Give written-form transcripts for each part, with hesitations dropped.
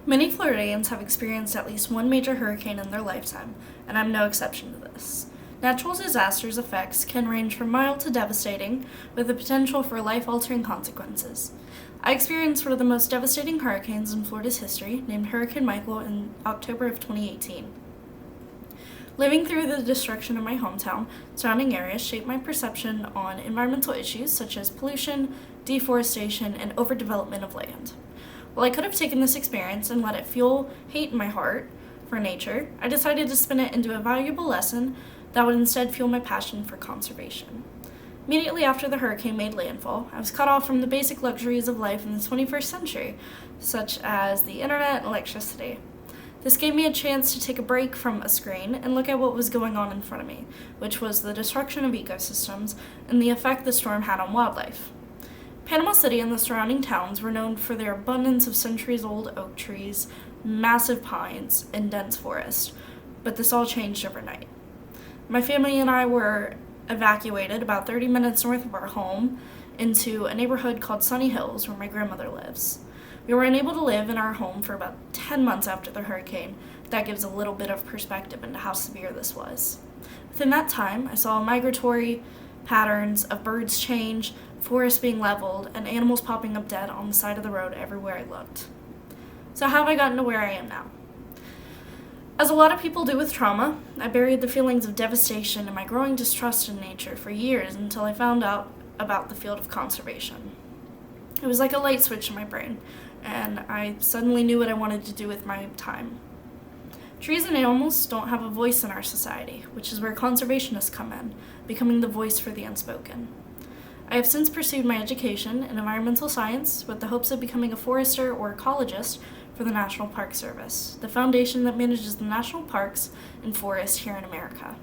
Many Floridians have experienced at least one major hurricane in their lifetime, and I'm no exception to this. Natural disasters' effects can range from mild to devastating, with the potential for life-altering consequences. I experienced one of the most devastating hurricanes in Florida's history, named Hurricane Michael, in October of 2018. Living through the destruction of my hometown, surrounding areas shaped my perception on environmental issues such as pollution, deforestation, and overdevelopment of land. While I could have taken this experience and let it fuel hate in my heart for nature, I decided to spin it into a valuable lesson that would instead fuel my passion for conservation. Immediately after the hurricane made landfall, I was cut off from the basic luxuries of life in the 21st century, such as the internet and electricity. This gave me a chance to take a break from a screen and look at what was going on in front of me, which was the destruction of ecosystems and the effect the storm had on wildlife. Panama City and the surrounding towns were known for their abundance of centuries-old oak trees, massive pines, and dense forest, but this all changed overnight. My family and I were evacuated about 30 minutes north of our home into a neighborhood called Sunny Hills, where my grandmother lives. We were unable to live in our home for about 10 months after the hurricane. That gives a little bit of perspective into how severe this was. Within that time, I saw migratory patterns of birds change, forests being leveled, and animals popping up dead on the side of the road everywhere I looked. So how have I gotten to where I am now? As a lot of people do with trauma, I buried the feelings of devastation and my growing distrust in nature for years until I found out about the field of conservation. It was like a light switch in my brain, and I suddenly knew what I wanted to do with my time. Trees and animals don't have a voice in our society, which is where conservationists come in, becoming the voice for the unspoken. I have since pursued my education in environmental science with the hopes of becoming a forester or ecologist for the National Park Service, the foundation that manages the national parks and forests here in America.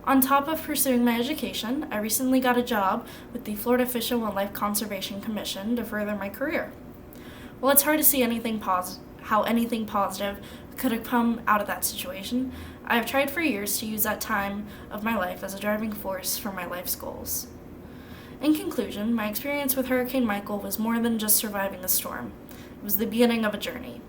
On top of pursuing my education, I recently got a job with the Florida Fish and Wildlife Conservation Commission to further my career. While it's hard to see how anything positive could have come out of that situation, I have tried for years to use that time of my life as a driving force for my life's goals. In conclusion, my experience with Hurricane Michael was more than just surviving a storm. It was the beginning of a journey.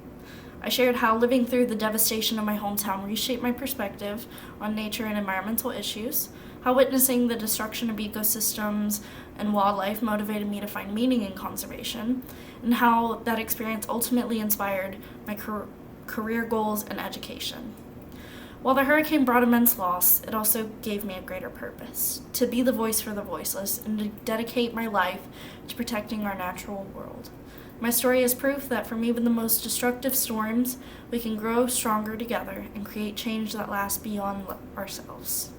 I shared how living through the devastation of my hometown reshaped my perspective on nature and environmental issues, how witnessing the destruction of ecosystems and wildlife motivated me to find meaning in conservation, and how that experience ultimately inspired my career goals and education. While the hurricane brought immense loss, it also gave me a greater purpose, to be the voice for the voiceless and to dedicate my life to protecting our natural world. My story is proof that from even the most destructive storms, we can grow stronger together and create change that lasts beyond ourselves.